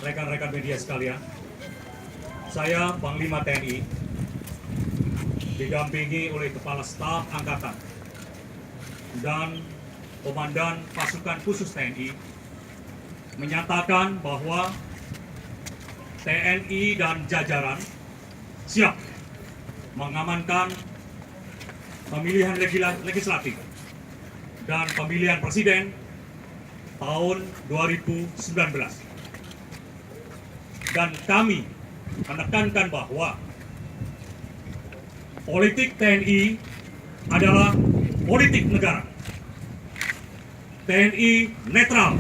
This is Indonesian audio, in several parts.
rekan-rekan media sekalian, saya Panglima TNI didampingi oleh Kepala Staf Angkatan dan Komandan Pasukan Khusus TNI menyatakan bahwa TNI dan jajaran siap mengamankan pemilihan legislatif dan pemilihan presiden tahun 2019. Dan kami menekankan bahwa politik TNI adalah politik negara. TNI netral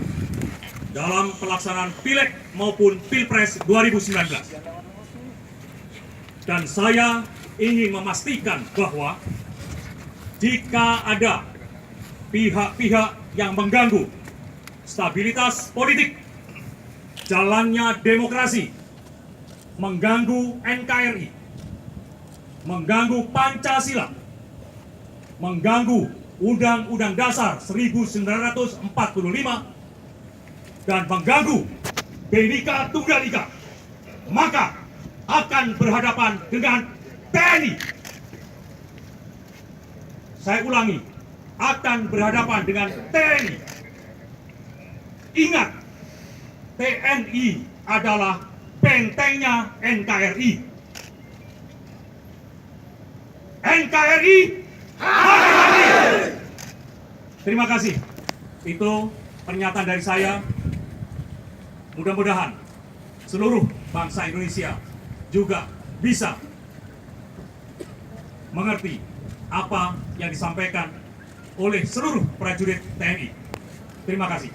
dalam pelaksanaan Pileg maupun Pilpres 2019. Dan saya ingin memastikan bahwa jika ada pihak-pihak yang mengganggu stabilitas politik, jalannya demokrasi, mengganggu NKRI, mengganggu Pancasila, mengganggu Undang-Undang Dasar 1945, dan mengganggu Bhinneka Tunggal Ika, maka akan berhadapan dengan TNI. Saya ulangi, akan berhadapan dengan TNI. Ingat, TNI adalah bentengnya NKRI. NKRI hadir. Terima kasih. Itu pernyataan dari saya. Mudah-mudahan seluruh bangsa Indonesia juga bisa mengerti apa yang disampaikan oleh seluruh prajurit TNI. Terima kasih.